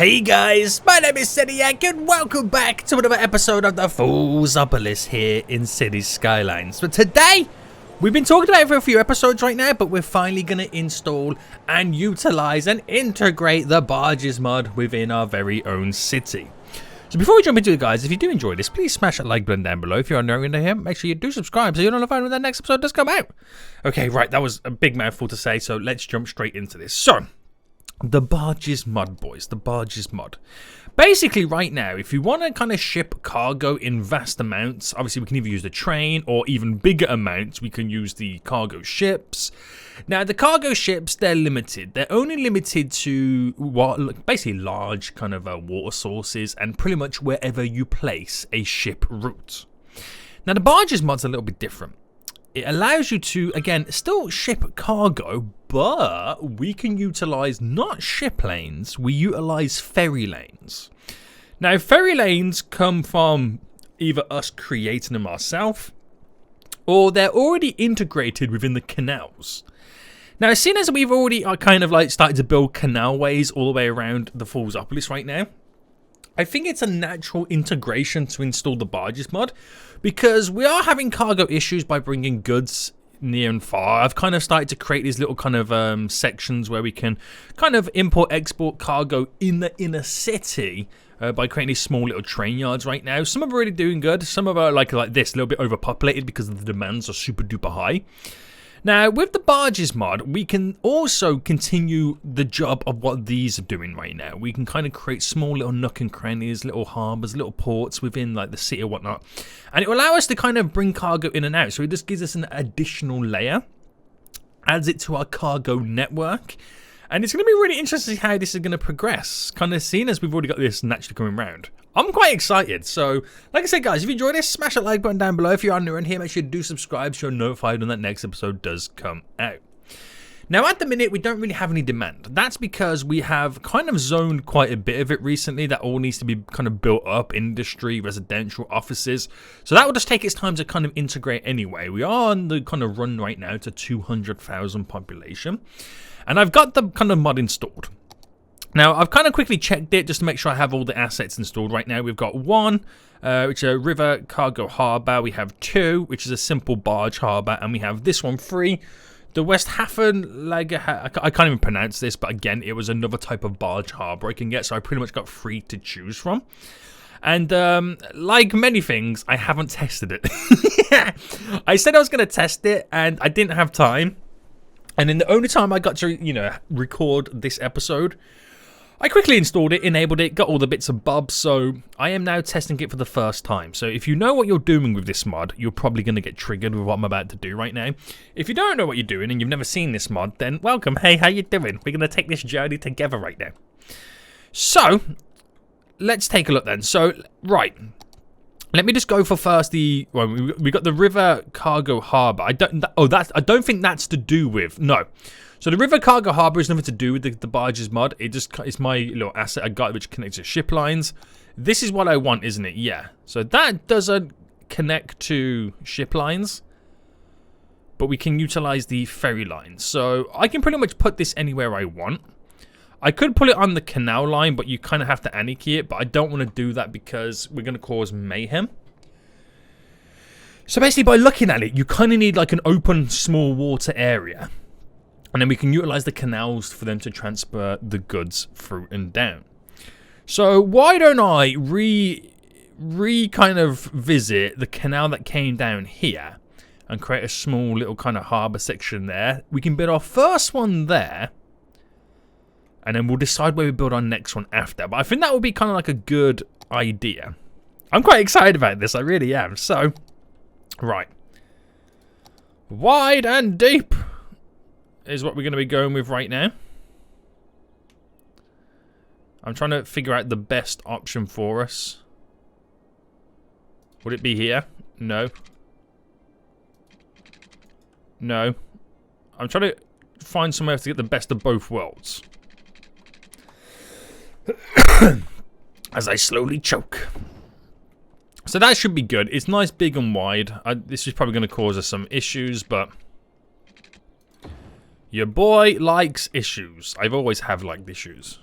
Hey guys, my name is Seniac and welcome back to another episode of the Foolsopolis here in City Skylines. But today, we've been talking about it for a few episodes right now, but we're finally going to install and utilize and integrate the Barges Mod within our very own city. So before we jump into it, guys, if you do enjoy this, please smash that like button down below. If you're new here, make sure you do subscribe so you're notified when the next episode does come out. Okay, right, that was a big mouthful to say, so let's jump straight into this. So, the Barges Mod, boys, the Barges Mod. Basically, right now, if you want to kind of ship cargo in vast amounts, obviously we can either use the train or even bigger amounts, we can use the cargo ships. Now, the cargo ships, they're limited. They're only limited to what, basically large kind of water sources and pretty much wherever you place a ship route. Now, the Barges Mod's a little bit different. It allows you to, again, still ship cargo, but we can utilize not ship lanes, we utilize ferry lanes. Now, ferry lanes come from either us creating them ourselves, or they're already integrated within the canals. Now, seeing as we've already kind of like started to build canalways all the way around the Foolsopolis right now, I think it's a natural integration to install the Barges Mod, because we are having cargo issues by bringing goods near and far. I've kind of started to create these little kind of sections where we can kind of import-export cargo in the inner city by creating these small little train yards right now. Some are really doing good. Some of them are like this, a little bit overpopulated because the demands are super duper high. Now, with the Barges Mod, we can also continue the job of what these are doing right now. We can kind of create small little nook and crannies, little harbours, little ports within like the city or whatnot. And it will allow us to kind of bring cargo in and out. So it just gives us an additional layer, adds it to our cargo network. And it's going to be really interesting how this is going to progress, kind of seeing as we've already got this naturally coming around. I'm quite excited. So, like I said, guys, if you enjoyed this, smash that like button down below. If you are new in here, make sure you do subscribe so you're notified when that next episode does come out. Now, at the minute, we don't really have any demand. That's because we have kind of zoned quite a bit of it recently. That all needs to be kind of built up, industry, residential, offices. So that will just take its time to kind of integrate anyway. We are on the kind of run right now to 200,000 population. And I've got the kind of mod installed. Now, I've kind of quickly checked it just to make sure I have all the assets installed right now. We've got one, which is a river cargo harbour. We have two, which is a simple barge harbour. And we have this one, three, the Westhafen, I can't even pronounce this, but again, it was another type of barge harbour I can get. So I pretty much got three to choose from. And like many things, I haven't tested it. I said I was going to test it, and I didn't have time. And in the only time I got to, record this episode, I quickly installed it, enabled it, got all the bits and bobs, so I am now testing it for the first time. So if you know what you're doing with this mod, you're probably going to get triggered with what I'm about to do right now. If you don't know what you're doing and you've never seen this mod, then welcome. Hey, how you doing? We're going to take this journey together right now. So, let's take a look then. So, right. Let me just go for first we got the river cargo harbour. I don't think that's to do with, no. So the river cargo harbour is nothing to do with the Barges Mod. It's my little asset I got which connects to ship lines. This is what I want, isn't it? Yeah. So that doesn't connect to ship lines, but we can utilise the ferry lines. So I can pretty much put this anywhere I want. I could put it on the canal line, but you kind of have to anarchy it, but I don't want to do that because we're going to cause mayhem. So basically, by looking at it, you kind of need like an open, small water area. And then we can utilize the canals for them to transfer the goods through and down. So why don't I kind of visit the canal that came down here and create a small little kind of harbour section there. We can build our first one there. And then we'll decide where we build our next one after. But I think that would be kind of like a good idea. I'm quite excited about this. I really am. So, right. Wide and deep is what we're going to be going with right now. I'm trying to figure out the best option for us. Would it be here? No. No. I'm trying to find somewhere to get the best of both worlds. As I slowly choke. So that should be good. It's nice, big and wide. This is probably going to cause us some issues, but your boy likes issues. I've always have liked issues.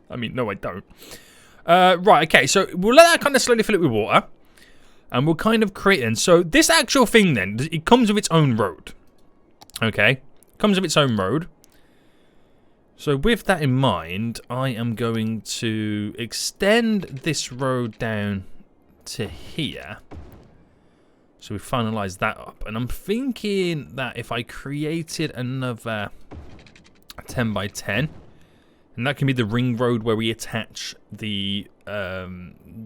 I mean, no, I don't. Right, okay, so we'll let that kind of slowly fill it with water. And we'll kind of create it. So this actual thing then, it comes with its own road. Okay? Comes with its own road. So with that in mind, I am going to extend this road down to here. So we finalize that up. And I'm thinking that if I created another 10 by 10, and that can be the ring road where we attach the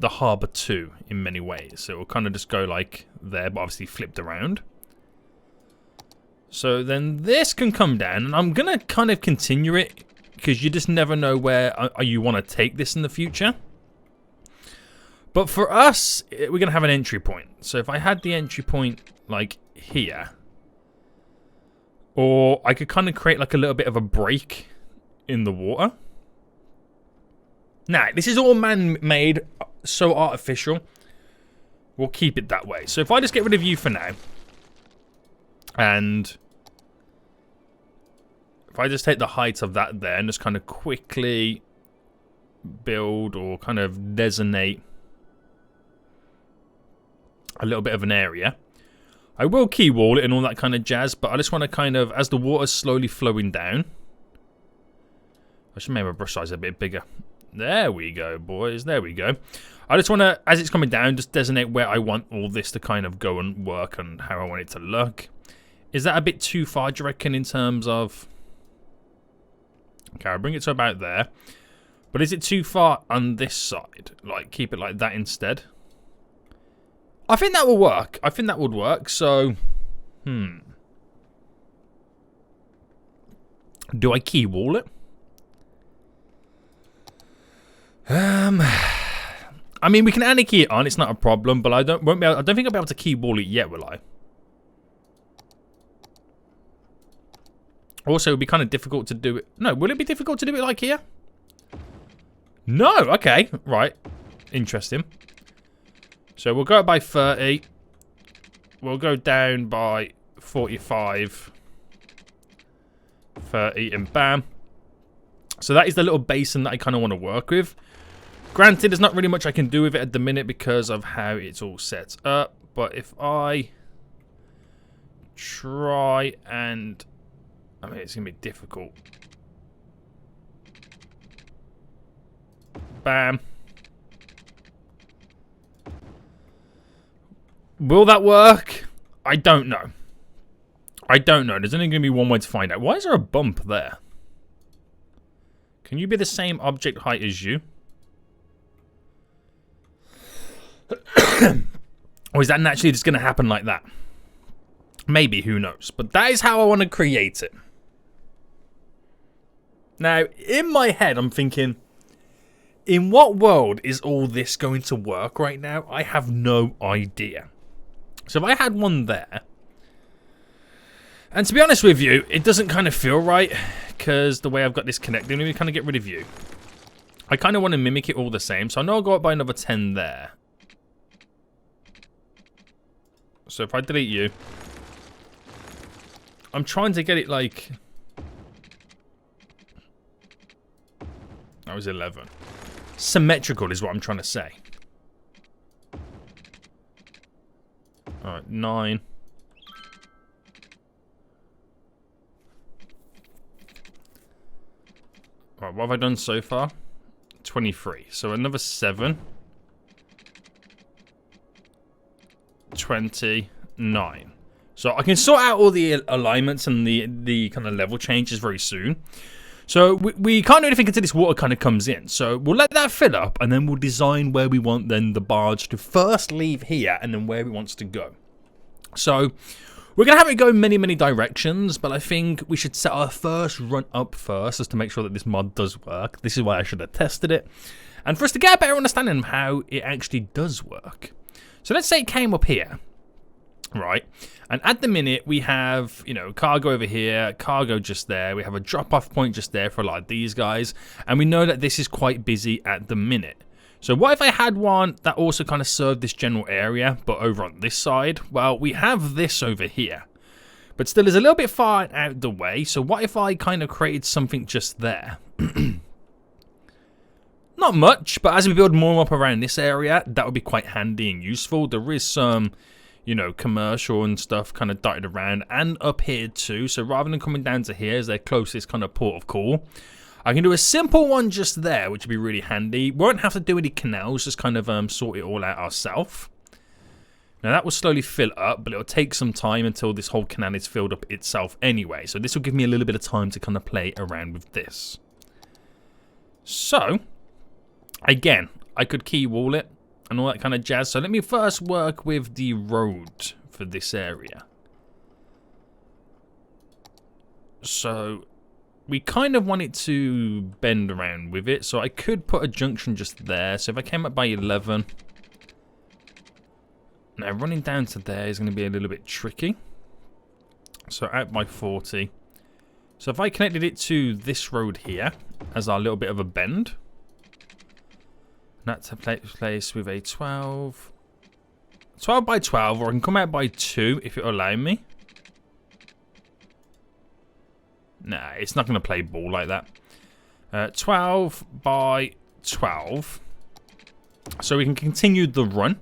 harbour to in many ways. So it will kind of just go like there, but obviously flipped around. So then this can come down, and I'm going to kind of continue it because you just never know where you want to take this in the future. But for us, we're going to have an entry point. So if I had the entry point like here, or I could kind of create like a little bit of a break in the water. Now, this is all man-made, so artificial. We'll keep it that way. So if I just get rid of you for now, and if I just take the height of that there and just kind of quickly build or kind of designate a little bit of an area. I will key wall it and all that kind of jazz, but I just want to kind of, as the water's slowly flowing down, I should make my brush size a bit bigger. There we go, boys. There we go. I just want to, as it's coming down, just designate where I want all this to kind of go and work and how I want it to look. Is that a bit too far, do you reckon, in terms of... Okay, I'll bring it to about there. But is it too far on this side? Like, keep it like that instead? I think that will work. I think that would work, so... Do I key wall it? I mean, we can anarchy it on. It's not a problem, but I don't think I'll be able to key wall it yet, will I? Also, it would be kind of difficult to do it. No, will it be difficult to do it like here? No. Okay. Right. Interesting. So we'll go up by 30. We'll go down by 45. 30 and bam. So that is the little basin that I kind of want to work with. Granted, there's not really much I can do with it at the minute because of how it's all set up. But if I try and... I mean, it's going to be difficult. Bam. Will that work? I don't know. I don't know. There's only going to be one way to find out. Why is there a bump there? Can you be the same object height as you? Or is that naturally just going to happen like that? Maybe, who knows. But that is how I want to create it. Now, in my head, I'm thinking, in what world is all this going to work right now? I have no idea. So if I had one there, and to be honest with you, it doesn't kind of feel right, because the way I've got this connected, let me kind of get rid of you. I kind of want to mimic it all the same, so I know I'll go up by another 10 there. So if I delete you, I'm trying to get it like... That was 11. Symmetrical is what I'm trying to say. Alright, 9. Alright, what have I done so far? 23. So another 7. 29. So I can sort out all the alignments and the kind of level changes very soon. So we can't do anything until this water kind of comes in. So we'll let that fill up, and then we'll design where we want then the barge to first leave here, and then where it wants to go. So we're going to have it go in many, many directions, but I think we should set our first run up first, just to make sure that this mod does work. This is why I should have tested it. And for us to get a better understanding of how it actually does work. So let's say it came up here. Right, and at the minute we have, you know, cargo over here, cargo just there. We have a drop-off point just there for a lot of these guys, and we know that this is quite busy at the minute. So what if I had one that also kind of served this general area, but over on this side? Well, we have this over here, but still is a little bit far out the way. So what if I kind of created something just there? Not much, but as we build more up around this area, that would be quite handy and useful. There is some, you know, commercial and stuff kind of dotted around and up here too. So rather than coming down to here as their closest kind of port of call, I can do a simple one just there, which would be really handy. Won't have to do any canals, just kind of sort it all out ourselves. Now that will slowly fill up, but it'll take some time until this whole canal is filled up itself anyway. So this will give me a little bit of time to kind of play around with this. So, again, I could key wall it and all that kind of jazz. So let me first work with the road for this area. So we kind of want it to bend around with it. So I could put a junction just there. So if I came up by 11. Now running down to there is going to be a little bit tricky. So out by 40. So if I connected it to this road here as our little bit of a bend. That's a place with a 12 by 12, or I can come out by 2 if it'll allow me. Nah, it's not going to play ball like that. 12 by 12. So we can continue the run.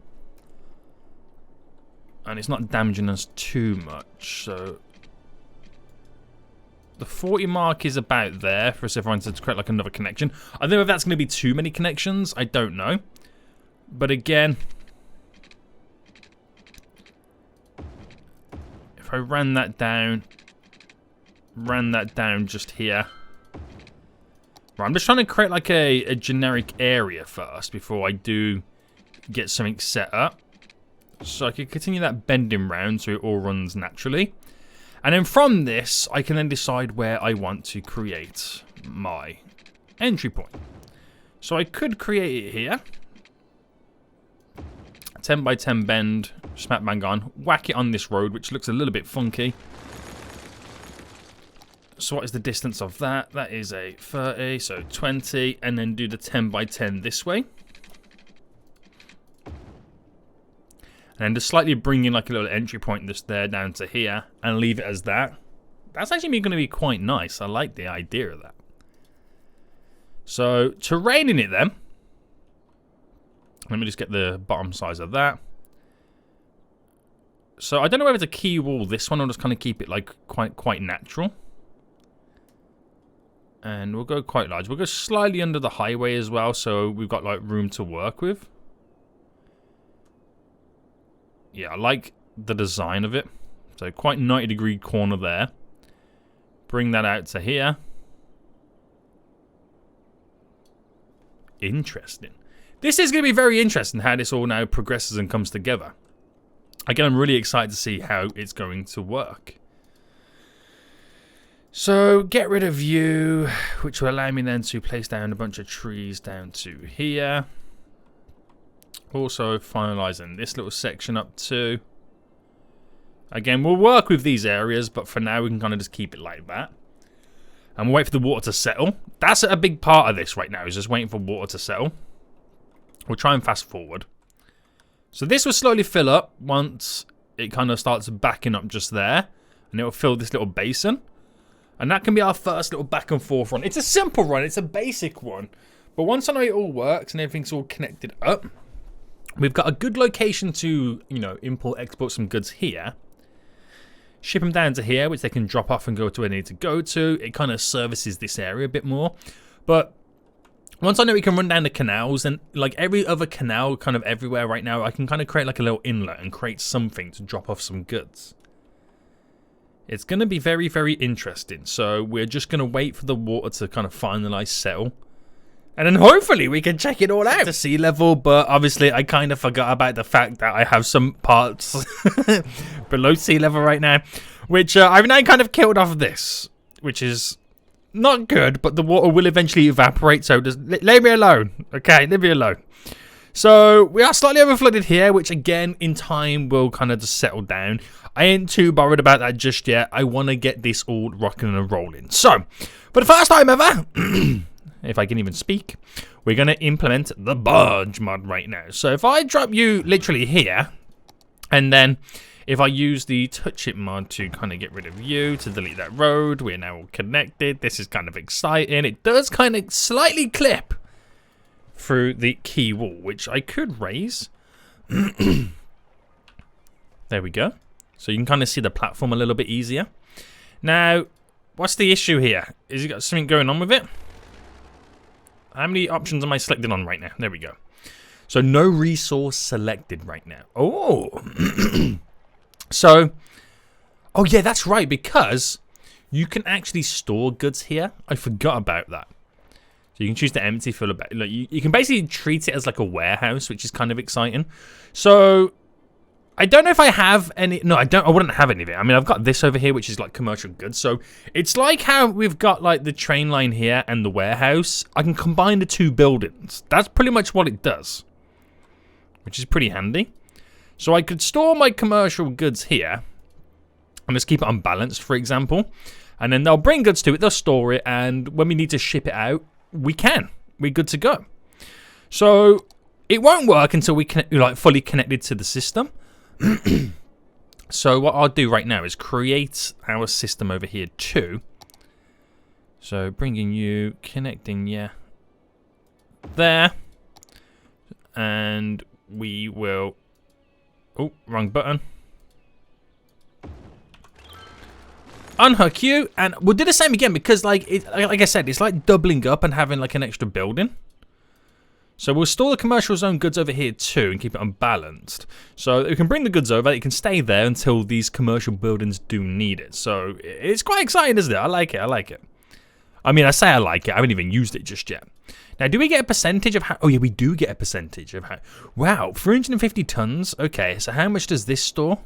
And it's not damaging us too much, so the 40 mark is about there for us everyone to create like another connection. I don't know if that's going to be too many connections. I don't know. But again, if I ran that down just here. Right, I'm just trying to create like a generic area first before I do get something set up. So I can continue that bending round so it all runs naturally. And then from this, I can then decide where I want to create my entry point. So I could create it here. 10 by 10 bend, smack bang on. Whack it on this road, which looks a little bit funky. So what is the distance of that? That is a 30, so 20. And then do the 10 by 10 this way. And then just slightly bring in like a little entry point just there down to here and leave it as that. That's actually going to be quite nice. I like the idea of that. So terraining it then. Let me just get the bottom size of that. So I don't know whether to key wall this one or just kind of keep it like quite natural. And we'll go quite large. We'll go slightly under the highway as well, so we've got like room to work with. Yeah, I like the design of it. So quite 90-degree corner there. Bring that out to here. Interesting. This is going to be very interesting how this all now progresses and comes together. Again, I'm really excited to see how it's going to work. So get rid of you, which will allow me then to place down a bunch of trees down to here. Also finalising this little section up too. Again, we'll work with these areas, but for now we can kind of just keep it like that. And we'll wait for the water to settle. That's a big part of this right now, is just waiting for water to settle. We'll try and fast forward. So this will slowly fill up once it kind of starts backing up just there. And it will fill this little basin. And that can be our first little back and forth run. It's a simple run, it's a basic one. But once I know it all works and everything's all connected up, we've got a good location to, you know, import, export some goods here. Ship them down to here, which they can drop off and go to where they need to go to. It kind of services this area a bit more. But once I know we can run down the canals, and like every other canal kind of everywhere right now, I can kind of create like a little inlet and create something to drop off some goods. It's going to be very, very interesting. So we're just going to wait for the water to kind of finalize settle. And then hopefully we can check it all out to sea level, but obviously I kind of forgot about the fact that I have some parts below sea level right now, which I've now kind of killed off this, which is not good, but the water will eventually evaporate, so just leave me alone, okay, leave me alone. So we are slightly overflooded here, which again in time will kind of just settle down. I ain't too bothered about that just yet. I want to get this all rocking and rolling. So, for the first time ever, if I can even speak, we're going to implement the Barge Mod right now. So if I drop you literally here, and then if I use the Touch It mod to kind of get rid of you, to delete that road, we're now all connected. This is kind of exciting. It does kind of slightly clip through the quay wall, which I could raise. There we go. So you can kind of see the platform a little bit easier. Now, what's the issue here? Is it got something going on with it? How many options am I selected on right now? There we go. So no resource selected right now. Oh. So, oh yeah, that's right, because you can actually store goods here. I forgot about that. So you can choose to empty, fill a bag. Look, you can basically treat it as like a warehouse, which is kind of exciting. So I don't know if I have any. No, I don't. I wouldn't have any of it. I mean, I've got this over here, which is like commercial goods. So it's like how we've got like the train line here and the warehouse. I can combine the two buildings. That's pretty much what it does, which is pretty handy. So I could store my commercial goods here and just keep it unbalanced, for example. And then they'll bring goods to it, they'll store it, and when we need to ship it out, we can. We're good to go. So it won't work until we connect, like fully connected to the system. So what I'll do right now is create our system over here too. So bringing you, connecting you there. And we will... Oh, wrong button. Unhook you, and we'll do the same again because, like I said, it's like doubling up and having like an extra building. So we'll store the commercial zone goods over here too and keep it unbalanced. So we can bring the goods over, it can stay there until these commercial buildings do need it. So it's quite exciting, isn't it? I like it, I like it. I mean, I say I like it, I haven't even used it just yet. Now, do we get a percentage of how... Oh, yeah, we do get a percentage of how... Wow, 350 tons. Okay, so how much does this store?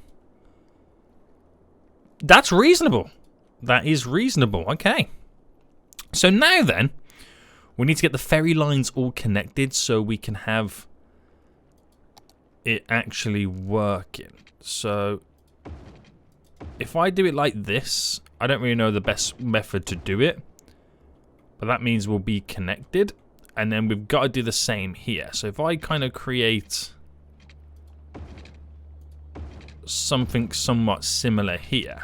That's reasonable. That is reasonable. Okay. So now then, we need to get the ferry lines all connected so we can have it actually working. So if I do it like this, I don't really know the best method to do it. But that means we'll be connected. And then we've got to do the same here. So if I kind of create something somewhat similar here.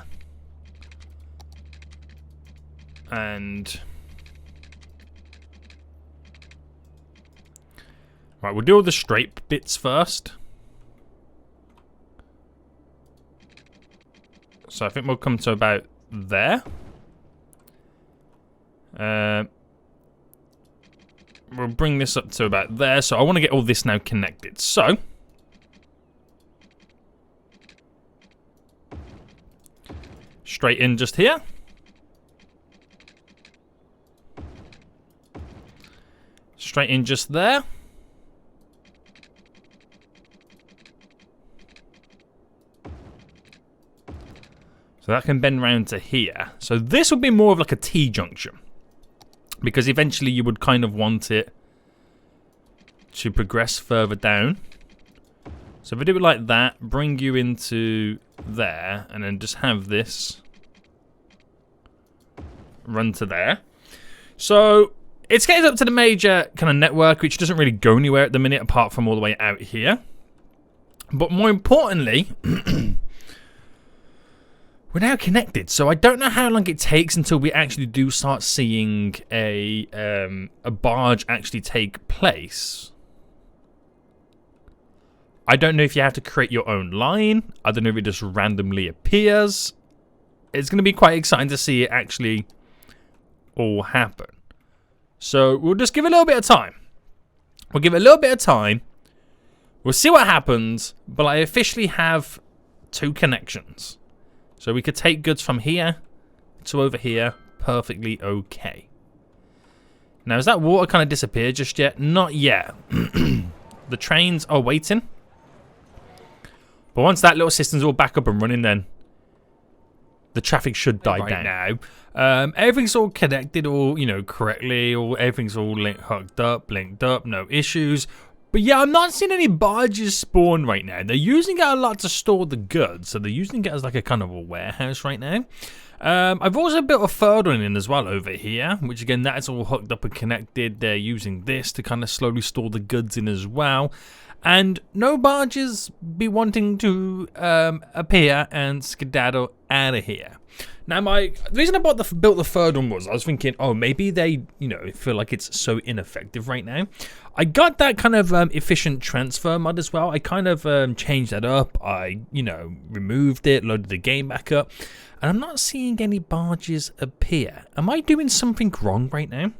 And... Right, we'll do all the straight bits first. So I think we'll come to about there. We'll bring this up to about there. So I want to get all this now connected. So straight in just here. Straight in just there. So that can bend round to here. So this would be more of like a T-junction. Because eventually you would kind of want it to progress further down. So if I do it like that, bring you into there, and then just have this run to there. So it's getting up to the major kind of network, which doesn't really go anywhere at the minute, apart from all the way out here. But more importantly... We're now connected, so I don't know how long it takes until we actually do start seeing a barge actually take place. I don't know if you have to create your own line. I don't know if it just randomly appears. It's going to be quite exciting to see it actually all happen. So we'll just give it a little bit of time. We'll give it a little bit of time. We'll see what happens, but I officially have 2 connections. So we could take goods from here to over here perfectly okay. Now, has that water kind of disappeared just yet? Not yet. The trains are waiting. But once that little system's all back up and running, then the traffic should die down. Now, everything's all connected, all, you know, correctly. Everything's all linked up, no issues. But yeah, I'm not seeing any barges spawn right now. They're using it a lot to store the goods. So they're using it as like a kind of a warehouse right now. I've also built a third one in as well over here. Which again, that's all hooked up and connected. They're using this to kind of slowly store the goods in as well. And no barges be wanting to appear and skedaddle out of here. Now, the reason I built the third one was I was thinking, oh, maybe they, feel like it's so ineffective right now. I got that kind of efficient transfer mod as well. I kind of changed that up. I, removed it, loaded the game back up, and I'm not seeing any barges appear. Am I doing something wrong right now?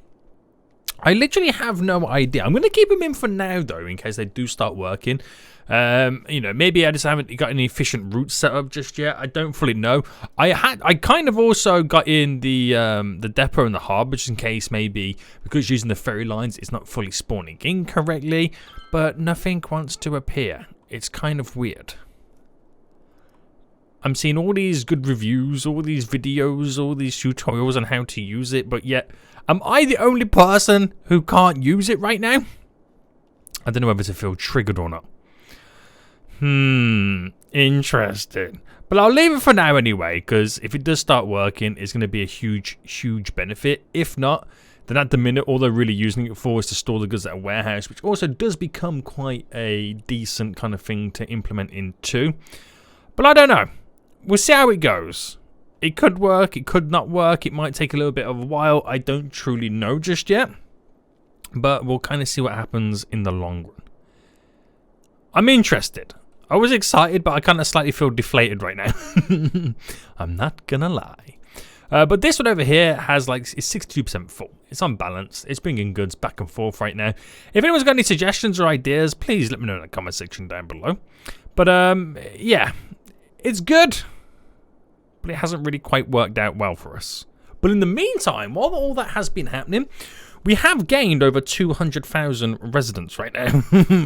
I literally have no idea. I'm going to keep them in for now, though, in case they do start working. Maybe I just haven't got any efficient routes set up just yet. I don't fully know. I kind of also got in the depot and the harbour just in case maybe because using the ferry lines it's not fully spawning in correctly, but nothing wants to appear. It's kind of weird. I'm seeing all these good reviews, all these videos, all these tutorials on how to use it, but yet am I the only person who can't use it right now? I don't know whether to feel triggered or not. Interesting. But I'll leave it for now anyway, because if it does start working, it's going to be a huge, huge benefit. If not, then at the minute, all they're really using it for is to store the goods at a warehouse, which also does become quite a decent kind of thing to implement into. But I don't know. We'll see how it goes. It could work, it could not work, it might take a little bit of a while. I don't truly know just yet. But we'll kind of see what happens in the long run. I'm interested. I was excited, but I kind of slightly feel deflated right now. I'm not gonna lie. But this one over here has it's 62% full. It's unbalanced. It's bringing goods back and forth right now. If anyone's got any suggestions or ideas, please let me know in the comment section down below. But yeah, it's good, but it hasn't really quite worked out well for us. But in the meantime, while all that has been happening, we have gained over 200,000 residents right now.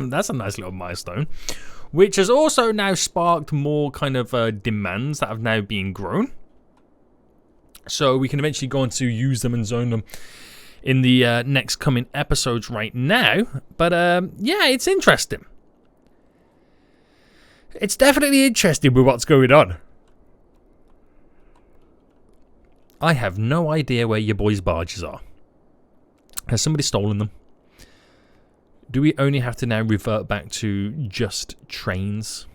That's a nice little milestone, which has also now sparked more kind of demands that have now been grown. So we can eventually go on to use them and zone them in the next coming episodes right now. But yeah, it's interesting. It's definitely interesting with what's going on. I have no idea where your boys' barges are. Has somebody stolen them? Do we only have to now revert back to just trains?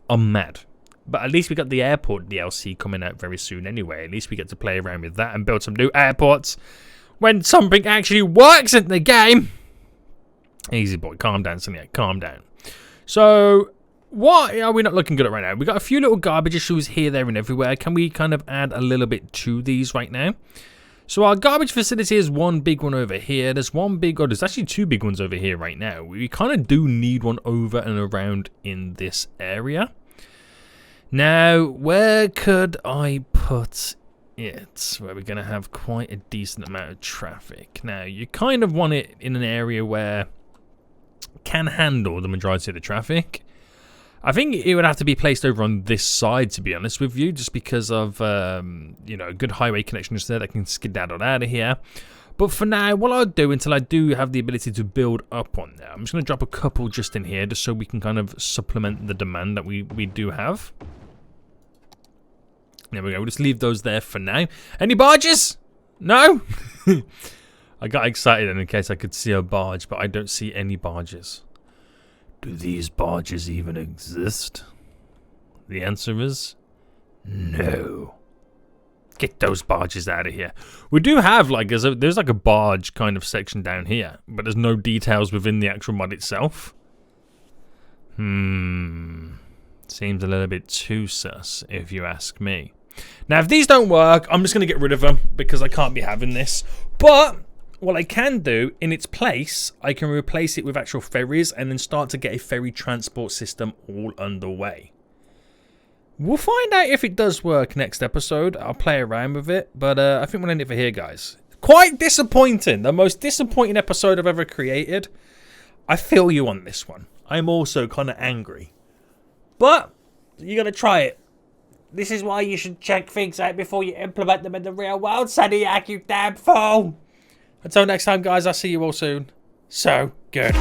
I'm mad. But at least we got the airport DLC coming out very soon anyway. At least we get to play around with that and build some new airports when something actually works in the game. Easy boy, calm down, Sonny, calm down. So, what are we not looking good at right now? We got a few little garbage issues here, there, and everywhere. Can we kind of add a little bit to these right now? So our garbage facility is one big one over here. There's one big, there's actually two big ones over here right now. We kind of do need one over and around in this area. Now, where could I put it? Where we're going to have quite a decent amount of traffic. Now, you kind of want it in an area where it can handle the majority of the traffic. I think it would have to be placed over on this side, to be honest with you, just because of, good highway connections there that can skedaddle out of here. But for now, what I'll do until I do have the ability to build up on there, I'm just going to drop a couple just in here, just so we can kind of supplement the demand that we do have. There we go. We'll just leave those there for now. Any barges? No? I got excited in case I could see a barge, but I don't see any barges. Do these barges even exist? The answer is no. Get those barges out of here. We do have there's like a barge kind of section down here, but there's no details within the actual mod itself. Seems a little bit too sus, if you ask me. Now, if these don't work, I'm just going to get rid of them because I can't be having this. But what I can do, in its place, I can replace it with actual ferries and then start to get a ferry transport system all underway. We'll find out if it does work next episode. I'll play around with it, but I think we'll end it for here, guys. Quite disappointing. The most disappointing episode I've ever created. I feel you on this one. I'm also kind of angry. But you got to try it. This is why you should check things out before you implement them in the real world, Saniac, you damn fool. Until next time, guys, I'll see you all soon. So good.